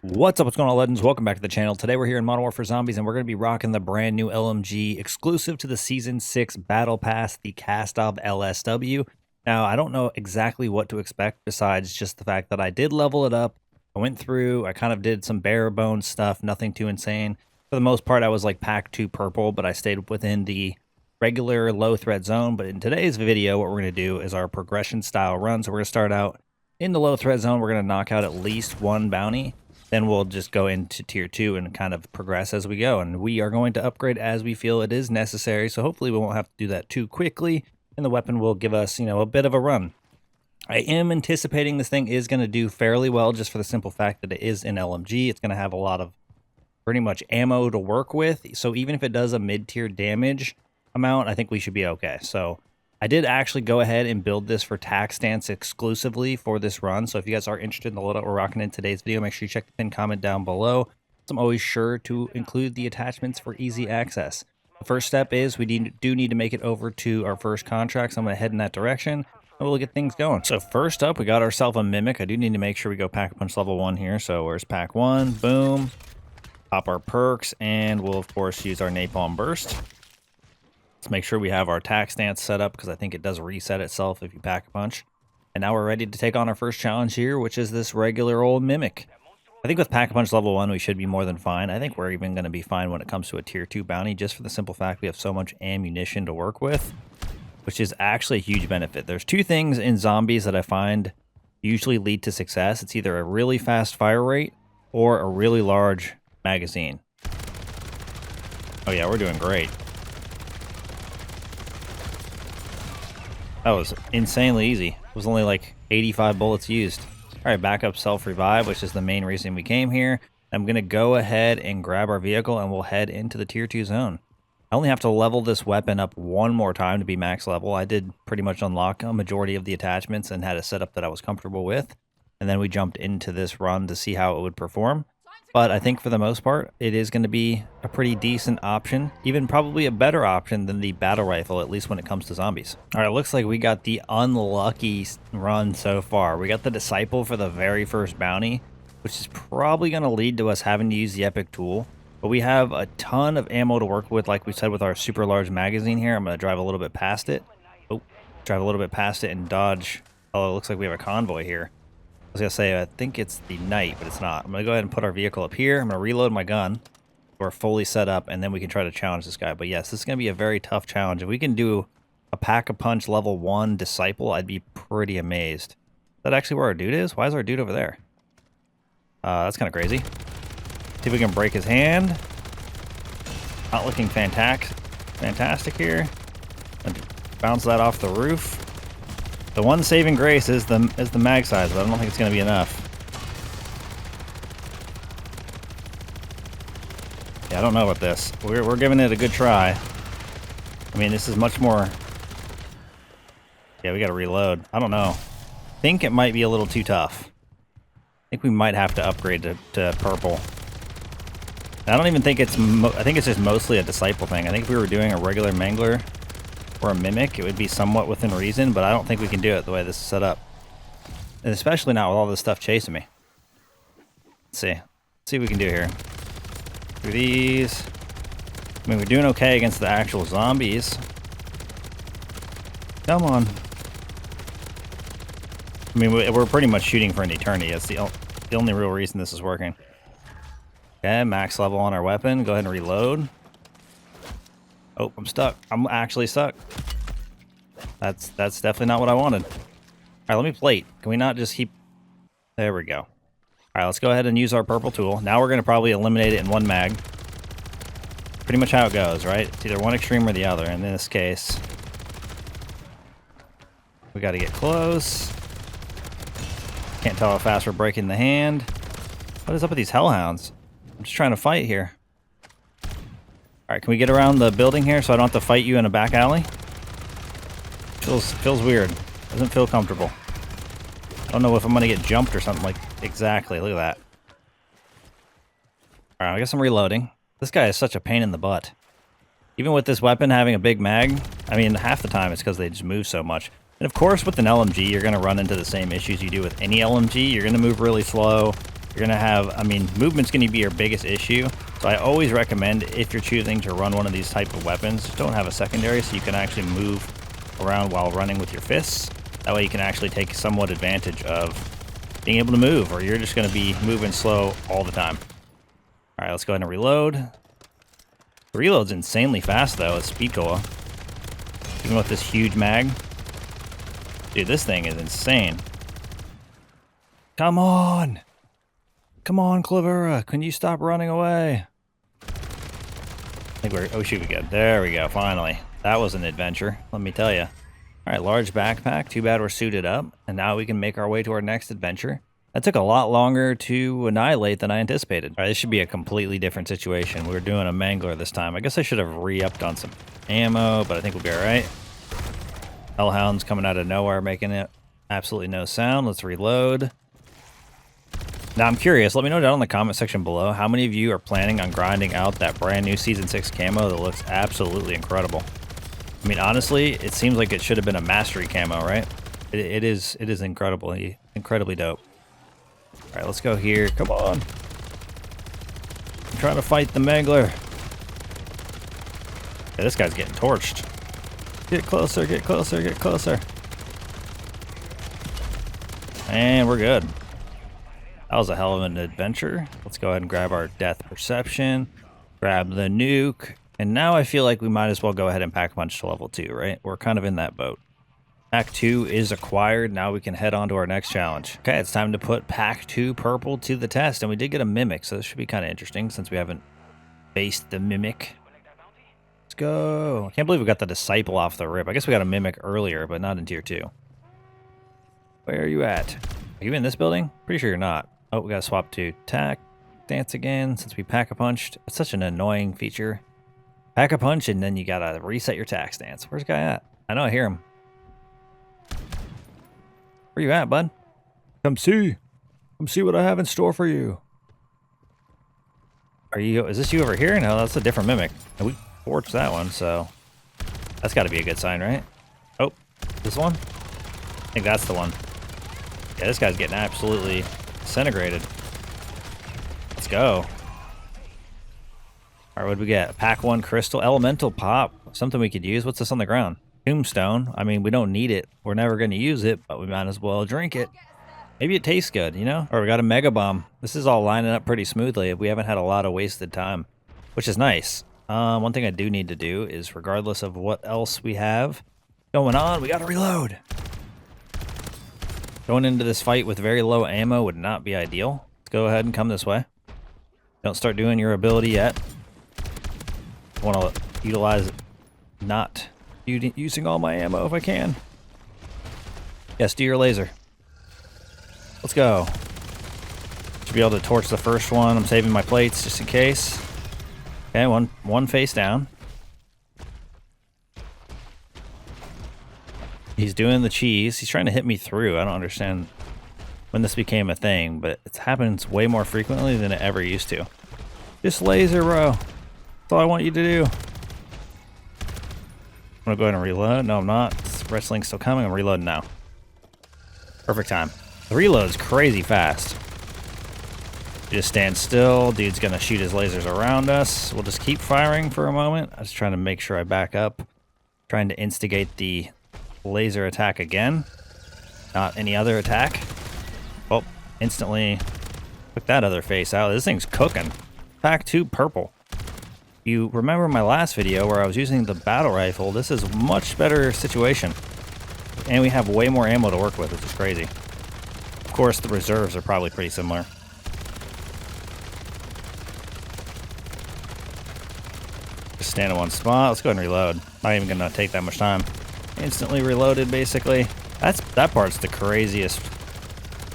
What's up, what's going on, legends? Welcome back to the channel. Today we're here in Modern Warfare Zombies and we're going to be rocking the brand new LMG exclusive to the Season 6 Battle Pass, the Kastov LSW. Now, I don't know exactly what to expect besides just the fact that I did level it up. I went through, I kind of did some bare bones stuff, nothing too insane. For the most part, I was like pack 2 purple, but I stayed within the regular low threat zone. But in today's video, what we're going to do is our progression style run. So we're going to start out in the low threat zone. We're going to knock out at least one bounty. Then we'll just go into tier 2 and kind of progress as we go. And we are going to upgrade as we feel it is necessary. So hopefully we won't have to do that too quickly. And the weapon will give us, a bit of a run. I am anticipating this thing is going to do fairly well just for the simple fact that it is an LMG. It's going to have a lot of pretty much ammo to work with. So even if it does a mid-tier damage amount, I think we should be okay. So I did actually go ahead and build this for tac stance exclusively for this run. So if you guys are interested in the loadout we're rocking in today's video, make sure you check the pinned comment down below. I'm always sure to include the attachments for easy access. The first step is we do need to make it over to our first contract. So I'm going to head in that direction and we'll get things going. So first up, we got ourselves a Mimic. I do need to make sure we go Pack-a-Punch level 1 here. So where's pack 1? Boom. Pop our perks and we'll of course use our Napalm Burst. Let's make sure we have our tac stance set up because I think it does reset itself if you pack a punch. And now we're ready to take on our first challenge here, which is this regular old Mimic. I think with Pack-a-Punch level 1, we should be more than fine. I think we're even going to be fine when it comes to a tier 2 bounty, just for the simple fact we have so much ammunition to work with, which is actually a huge benefit. There's two things in zombies that I find usually lead to success. It's either a really fast fire rate or a really large magazine. Oh yeah, we're doing great. That was insanely easy. It was only like 85 bullets used. All right, backup self-revive, which is the main reason we came here. I'm going to go ahead and grab our vehicle and we'll head into the tier 2 zone. I only have to level this weapon up one more time to be max level. I did pretty much unlock a majority of the attachments and had a setup that I was comfortable with. And then we jumped into this run to see how it would perform. But I think for the most part, it is going to be a pretty decent option, even probably a better option than the battle rifle, at least when it comes to zombies. All right, looks like we got the unlucky run so far. We got the Disciple for the very first bounty, which is probably going to lead to us having to use the Epic tool. But we have a ton of ammo to work with, like we said, with our super large magazine here. I'm going to drive a little bit past it. Oh, drive a little bit past it and dodge. Oh, it looks like we have a convoy here. I was going to say, I think it's the night, but it's not. I'm going to go ahead and put our vehicle up here. I'm going to reload my gun. We're fully set up, and then we can try to challenge this guy. But yes, this is going to be a very tough challenge. If we can do a Pack-a-Punch level 1 Disciple, I'd be pretty amazed. Is that actually where our dude is? Why is our dude over there? That's kind of crazy. See if we can break his hand. Not looking fantastic here. Bounce that off the roof. The one saving grace is the mag size, but I don't think it's going to be enough. Yeah, I don't know about this. We're giving it a good try. I mean, this is much more... Yeah, we got to reload. I don't know. I think it might be a little too tough. I think we might have to upgrade to purple. And I don't even think it's... I think it's just mostly a Disciple thing. I think if we were doing a regular Mangler or a Mimic, it would be somewhat within reason, but I don't think we can do it the way this is set up. And especially not with all this stuff chasing me. Let's see. Let's see what we can do here. Do these. I mean, we're doing okay against the actual zombies. Come on. I mean, we're pretty much shooting for an eternity. That's the only real reason this is working. Okay, max level on our weapon. Go ahead and reload. Oh, I'm stuck. I'm actually stuck. That's definitely not what I wanted. All right, let me plate. Can we not just keep... There we go. All right, let's go ahead and use our purple tool. Now we're going to probably eliminate it in one mag. Pretty much how it goes, right? It's either one extreme or the other. And in this case, we got to get close. Can't tell how fast we're breaking the hand. What is up with these hellhounds? I'm just trying to fight here. All right, can we get around the building here so I don't have to fight you in a back alley? Feels weird. Doesn't feel comfortable. I don't know if I'm going to get jumped or something like... Exactly, look at that. All right, I guess I'm reloading. This guy is such a pain in the butt. Even with this weapon having a big mag, I mean, half the time it's because they just move so much. And of course, with an LMG, you're going to run into the same issues you do with any LMG. You're going to move really slow. You're going to have, I mean, movement's going to be your biggest issue. So I always recommend, if you're choosing to run one of these type of weapons, just don't have a secondary so you can actually move around while running with your fists. That way you can actually take somewhat advantage of being able to move, or you're just going to be moving slow all the time. All right, let's go ahead and reload. The reload's insanely fast, though, with Speed Cola. Even with this huge mag. Dude, this thing is insane. Come on! Come on, Clavera. Can you stop running away? I think we're... Oh, shoot, we good. There we go, finally. That was an adventure, let me tell you. All right, large backpack. Too bad we're suited up. And now we can make our way to our next adventure. That took a lot longer to annihilate than I anticipated. All right, this should be a completely different situation. We were doing a mangler this time. I guess I should have re-upped on some ammo, but I think we'll be all right. Hellhound's coming out of nowhere, making it absolutely no sound. Let's reload. Now, I'm curious. Let me know down in the comment section below how many of you are planning on grinding out that brand new Season 6 camo that looks absolutely incredible. I mean, honestly, it seems like it should have been a mastery camo, right? It is incredibly dope. All right, let's go here. Come on. I'm trying to fight the mangler. Yeah, this guy's getting torched. Get closer, get closer, get closer. And we're good. That was a hell of an adventure. Let's go ahead and grab our death perception. Grab the nuke. And now I feel like we might as well go ahead and pack punch to level 2, right? We're kind of in that boat. Pack 2 is acquired. Now we can head on to our next challenge. Okay, it's time to put Pack 2 purple to the test. And we did get a mimic, so this should be kind of interesting since we haven't faced the mimic. Let's go. I can't believe we got the disciple off the rip. I guess we got a mimic earlier, but not in tier 2. Where are you at? Are you in this building? Pretty sure you're not. Oh, we got to swap to tack dance again since we pack-a-punched. It's such an annoying feature. Pack-a-punch, and then you got to reset your tack stance. Where's the guy at? I know I hear him. Where you at, bud? Come see. Come see what I have in store for you. Are you... Is this you over here? No, that's a different mimic. And we forged that one, so... That's got to be a good sign, right? Oh, this one? I think that's the one. Yeah, this guy's getting absolutely disintegrated. Let's go. All right, what do we get? Pack 1 crystal elemental pop. Something we could use. What's this on the ground? Tombstone. I mean, we don't need it. We're never going to use it, but we might as well drink it. Maybe it tastes good, you know? Or we got a mega bomb. This is all lining up pretty smoothly. We haven't had a lot of wasted time, which is nice. One thing I do need to do is, regardless of what else we have going on, we got to reload. Going into this fight with very low ammo would not be ideal. Let's go ahead and come this way. Don't start doing your ability yet. I want to utilize not using all my ammo if I can. Yes, do your laser. Let's go. Should be able to torch the first one. I'm saving my plates just in case. Okay, one face down. He's doing the cheese. He's trying to hit me through. I don't understand when this became a thing, but it happens way more frequently than it ever used to. Just laser, bro. That's all I want you to do. I'm gonna go ahead and reload. No, I'm not. Wrestling's still coming. I'm reloading now. Perfect time. The reload's crazy fast. Just stand still. Dude's gonna shoot his lasers around us. We'll just keep firing for a moment. I was trying to make sure I back up. Trying to instigate the laser attack again. Not any other attack. Oh, instantly took that other face out. This thing's cooking. Pack 2 purple. You remember my last video where I was using the battle rifle. This is a much better situation. And we have way more ammo to work with, which is crazy. Of course, the reserves are probably pretty similar. Just stand in one spot. Let's go ahead and reload. Not even gonna take that much time. Instantly reloaded, basically. That part's the craziest.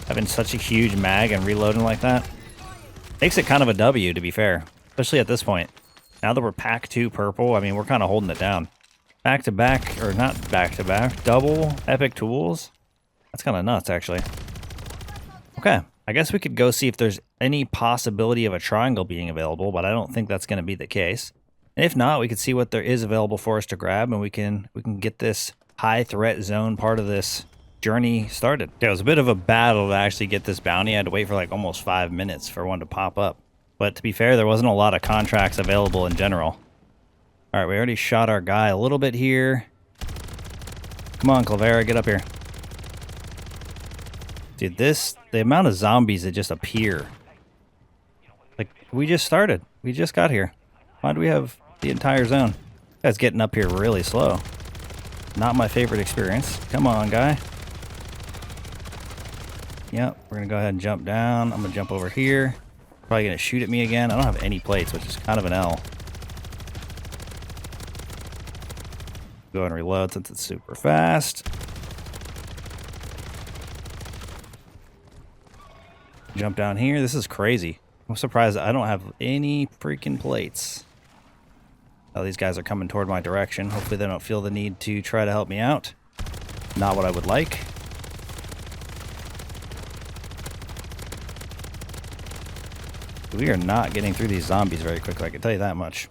Having such a huge mag and reloading like that makes it kind of a W, to be fair. Especially at this point. Now that we're pack 2 purple, I mean, we're kind of holding it down. Back to back, or not back to back, double epic tools. That's kind of nuts, actually. Okay, I guess we could go see if there's any possibility of a triangle being available, but I don't think that's going to be the case. And if not, we could see what there is available for us to grab, and we can get this high threat zone part of this journey started. It was a bit of a battle to actually get this bounty. I had to wait for like almost 5 minutes for one to pop up. But to be fair, there wasn't a lot of contracts available in general. All right, we already shot our guy a little bit here. Come on, Clavera, get up here. Dude, the amount of zombies that just appear. Like, we just started. We just got here. Why do we have the entire zone? This guy's getting up here really slow. Not my favorite experience. Come on, guy. Yep, we're going to go ahead and jump down. I'm going to jump over here. Probably going to shoot at me again. I don't have any plates, which is kind of an L. Go and reload since it's super fast. Jump down here. This is crazy. I'm surprised I don't have any freaking plates. Oh, these guys are coming toward my direction. Hopefully they don't feel the need to try to help me out. Not what I would like. We are not getting through these zombies very quickly, I can tell you that much.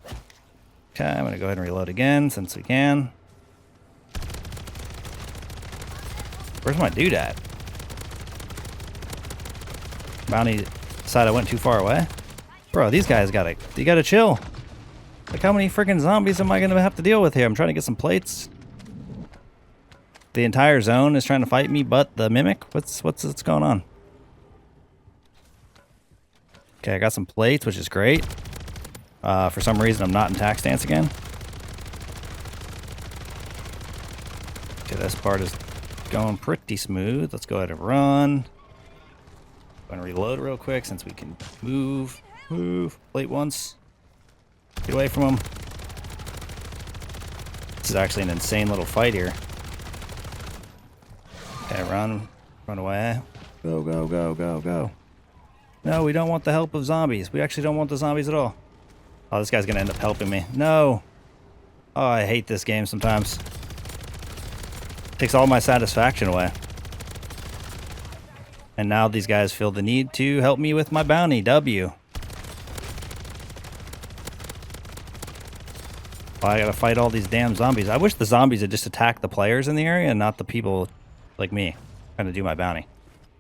Okay, I'm going to go ahead and reload again since we can. Where's my dude at? Bounty decided I went too far away? Bro, these guys you gotta chill. Like, how many freaking zombies am I gonna have to deal with here? I'm trying to get some plates. The entire zone is trying to fight me, but the mimic? What's going on? Okay, I got some plates, which is great. For some reason, I'm not in tack stance again. Okay, this part is going pretty smooth. Let's go ahead and run. I'm gonna reload real quick since we can move. Plate once. Get away from him. This is actually an insane little fight here. Okay, run away. Go. No, we don't want the help of zombies. We actually don't want the zombies at all. Oh, this guy's gonna end up helping me. No. Oh, I hate this game sometimes. Takes all my satisfaction away. And now these guys feel the need to help me with my bounty. W. Well, I gotta fight all these damn zombies. I wish the zombies had just attacked the players in the area and not the people like me trying to do my bounty.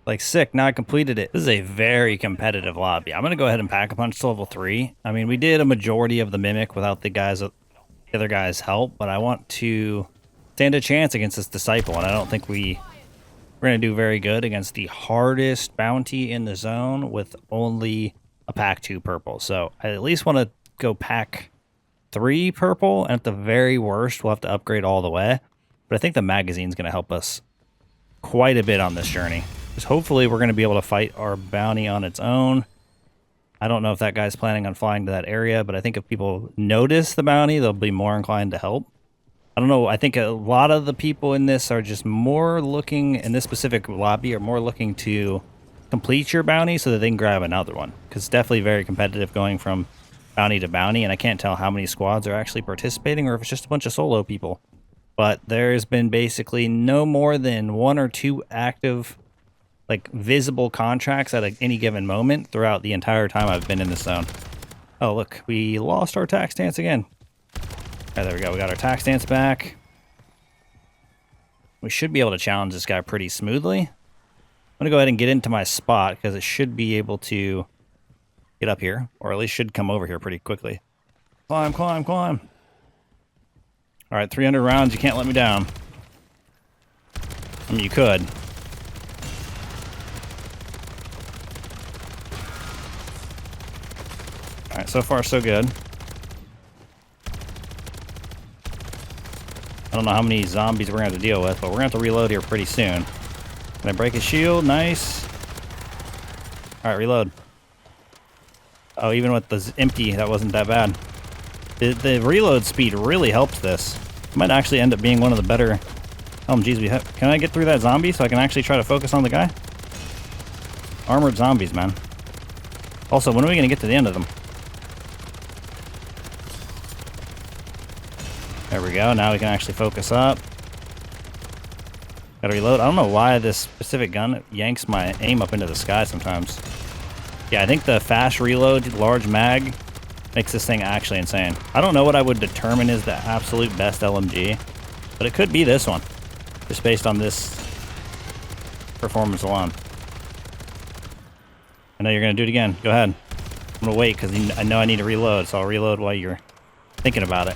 Like, sick, now I completed it. This is a very competitive lobby. I'm gonna go ahead and pack a punch to level 3. I mean, we did a majority of the mimic without the other guys' help, but I want to stand a chance against this disciple, and I don't think we're going to do very good against the hardest bounty in the zone with only a pack 2 purple. So I at least want to go pack 3 purple, and at the very worst, we'll have to upgrade all the way. But I think the magazine's going to help us quite a bit on this journey. Because hopefully we're going to be able to fight our bounty on its own. I don't know if that guy's planning on flying to that area, but I think if people notice the bounty, they'll be more inclined to help. I don't know, I think a lot of the people in this are just more looking, in this specific lobby, are more looking to complete your bounty so that they can grab another one. Because it's definitely very competitive going from bounty to bounty, and I can't tell how many squads are actually participating or if it's just a bunch of solo people. But there's been basically no more than 1 or 2 active, like, visible contracts at any given moment throughout the entire time I've been in this zone. Oh, look, we lost our tack stance again. Okay, there we go. We got our tack stance back. We should be able to challenge this guy pretty smoothly. I'm going to go ahead and get into my spot because it should be able to get up here, or at least should come over here pretty quickly. Climb. All right, 300 rounds. You can't let me down. I mean, you could. All right, so far so good. I don't know how many zombies we're going to have to deal with, but we're going to have to reload here pretty soon. Can I break his shield? Nice. All right, reload. Oh, even with the empty, that wasn't that bad. The reload speed really helps this. It might actually end up being one of the better LMGs we have. Can I get through that zombie so I can actually try to focus on the guy? Armored zombies, man. Also, when are we going to get to the end of them? There we go. Now we can actually focus up. Gotta reload. I don't know why this specific gun yanks my aim up into the sky sometimes. Yeah, I think the fast reload, large mag, makes this thing actually insane. I don't know what I would determine is the absolute best LMG, but it could be this one. Just based on this performance alone. I know you're going to do it again. Go ahead. I'm going to wait because I know I need to reload, so I'll reload while you're thinking about it.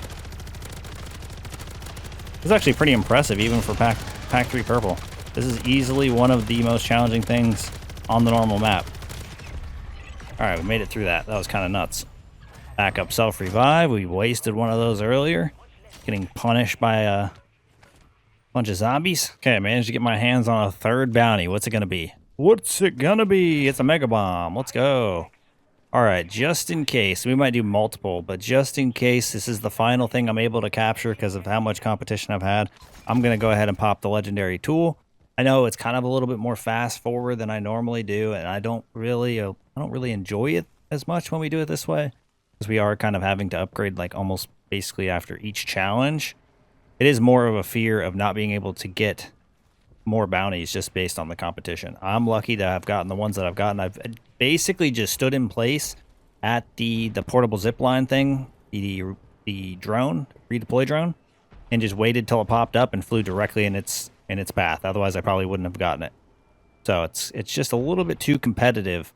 It's actually pretty impressive, even for Pack 3 Purple. This is easily one of the most challenging things on the normal map. Alright, we made it through that. That was kind of nuts. Back up self-revive. We wasted one of those earlier. Getting punished by a bunch of zombies. Okay, I managed to get my hands on a third bounty. What's it going to be? What's it going to be? It's a mega bomb. Let's go. Alright, just in case. We might do multiple, but just in case this is the final thing I'm able to capture because of how much competition I've had, I'm going to go ahead and pop the legendary tool. I know it's kind of a little bit more fast forward than I normally do, and I don't really enjoy it as much when we do it this way, because we are kind of having to upgrade like almost basically after each challenge. It is more of a fear of not being able to get more bounties just based on the competition. I'm lucky to have gotten the ones that I've gotten. I've basically just stood in place at the portable zipline thing, the drone, redeploy drone, and just waited till it popped up and flew directly in its path. Otherwise, I probably wouldn't have gotten it. So it's just a little bit too competitive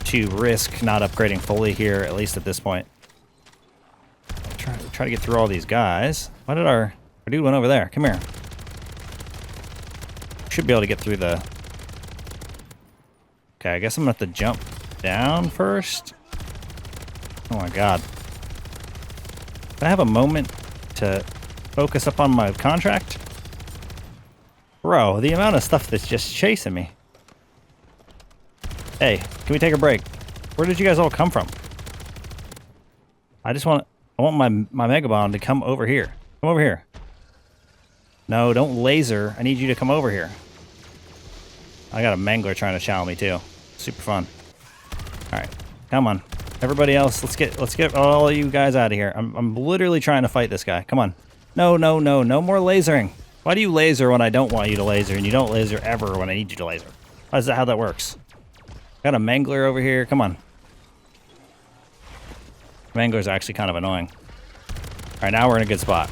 to risk not upgrading fully here, at least at this point. Try to get through all these guys. Why did our dude went over there? Come here. Should be able to get through the... Okay, I guess I'm gonna have to jump down first. Oh my god. Can I have a moment to focus up on my contract? Bro, the amount of stuff that's just chasing me. Hey, can we take a break? Where did you guys all come from? I want my mega bomb to come over here. Come over here. No, don't laser. I need you to come over here. I got a mangler trying to challenge me too. Super fun. Alright, come on. Everybody else, let's get all of you guys out of here. I'm literally trying to fight this guy. Come on. No more lasering. Why do you laser when I don't want you to laser, and you don't laser ever when I need you to laser? Is that how that works? Got a mangler over here. Come on. Mangler's actually kind of annoying. Alright, now we're in a good spot.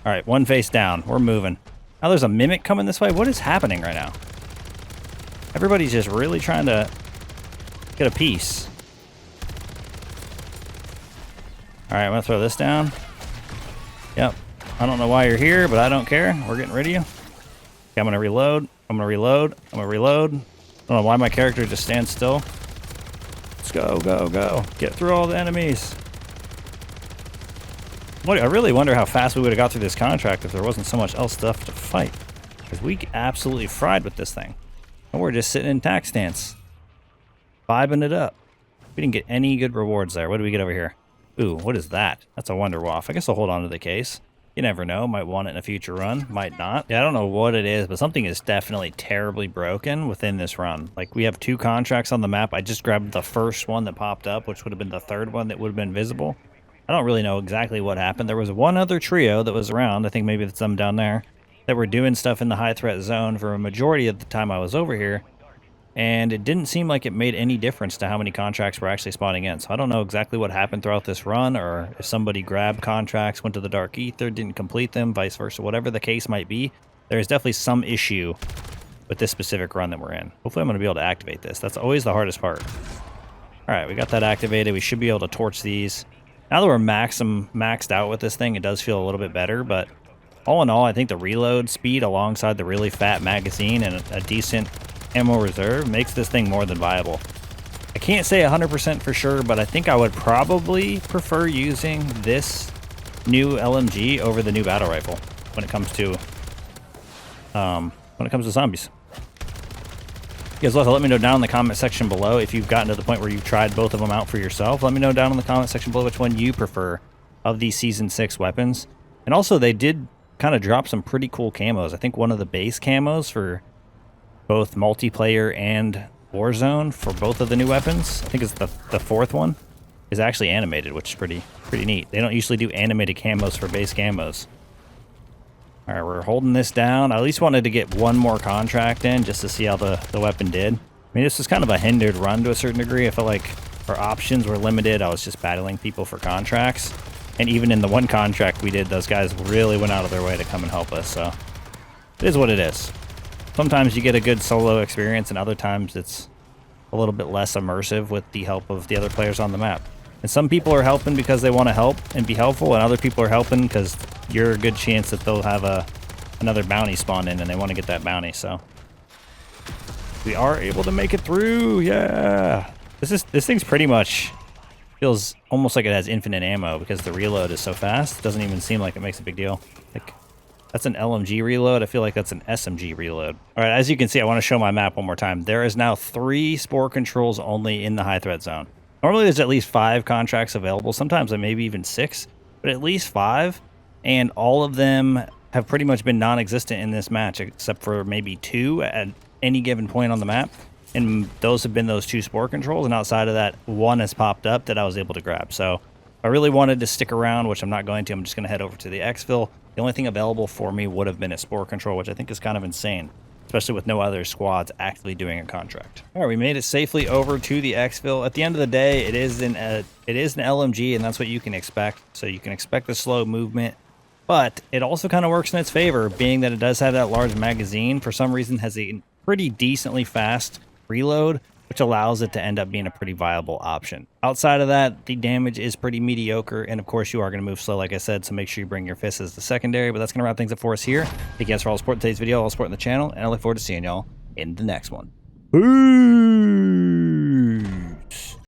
Alright, one face down. We're moving. Now there's a mimic coming this way. What is happening right now? Everybody's just really trying to get a piece. Alright, I'm going to throw this down. Yep. I don't know why you're here, but I don't care. We're getting rid of you. Okay, I'm going to reload. I'm going to reload. I'm going to reload. I don't know why my character just stands still. Let's go, go, go. Get through all the enemies. I really wonder how fast we would have got through this contract if there wasn't so much else stuff to fight. Because we absolutely fried with this thing. And we're just sitting in tax stance. Vibing it up. We didn't get any good rewards there. What do we get over here? Ooh, what is that? That's a Wonder Waff. I guess I'll hold on to the case. You never know. Might want it in a future run. Might not. Yeah, I don't know what it is, but something is definitely terribly broken within this run. Like, we have 2 contracts on the map. I just grabbed the first one that popped up, which would have been the third one that would have been visible. I don't really know exactly what happened. There was one other trio that was around. I think maybe it's them down there that were doing stuff in the high threat zone for a majority of the time I was over here. And it didn't seem like it made any difference to how many contracts were actually spawning in. So I don't know exactly what happened throughout this run, or if somebody grabbed contracts, went to the Dark Ether, didn't complete them, vice versa, whatever the case might be. There's definitely some issue with this specific run that we're in. Hopefully I'm going to be able to activate this. That's always the hardest part. Alright, we got that activated. We should be able to torch these. Now that we're maxed out with this thing, it does feel a little bit better, but all in all, I think the reload speed alongside the really fat magazine and a decent ammo reserve makes this thing more than viable. I can't say 100% for sure, but I think I would probably prefer using this new LMG over the new battle rifle when it comes to zombies. You guys let me know down in the comment section below if you've gotten to the point where you've tried both of them out for yourself. Let me know down in the comment section below which one you prefer of these Season 6 weapons. And also, they did kind of drop some pretty cool camos. I think one of the base camos for both multiplayer and Warzone for both of the new weapons, I think it's the 4th one, is actually animated, which is pretty neat. They don't usually do animated camos for base camos. All right, we're holding this down. I at least wanted to get one more contract in just to see how the weapon did. I mean, this was kind of a hindered run to a certain degree. I felt like our options were limited. I was just battling people for contracts. And even in the one contract we did, those guys really went out of their way to come and help us. So it is what it is. sometimes you get a good solo experience, and other times it's a little bit less immersive with the help of the other players on the map. And some people are helping because they want to help and be helpful, and other people are helping because you're a good chance that they'll have another bounty spawn in and they want to get that bounty. So we are able to make it through. Yeah, this thing's pretty much feels almost like it has infinite ammo because the reload is so fast. It doesn't even seem like it makes a big deal. Like, that's an LMG reload. I feel like that's an SMG reload. All right, as you can see, I want to show my map one more time. There is now 3 spore controls only in the high threat zone. Normally there's at least 5 contracts available. Sometimes maybe even 6, but at least 5. And all of them have pretty much been non-existent in this match, except for maybe 2 at any given point on the map. And those have been those 2 spore controls, and outside of that, 1 has popped up that I was able to grab. So I really wanted to stick around, which I'm not going to. I'm just going to head over to the exfil. The only thing available for me would have been a spore control, which I think is kind of insane, especially with no other squads actively doing a contract. All right, we made it safely over to the exfil. At the end of the day, it is an LMG, and that's what you can expect. So you can expect the slow movement, but it also kind of works in its favor, being that it does have that large magazine. For some reason, has a pretty decently fast reload, which allows it to end up being a pretty viable option. Outside of that, the damage is pretty mediocre, and of course you are going to move slow, like I said, so make sure you bring your fists as the secondary. But that's going to wrap things up for us here. Thank you guys for all the support in today's video, all the support in the channel, and I look forward to seeing y'all in the next one. Peace!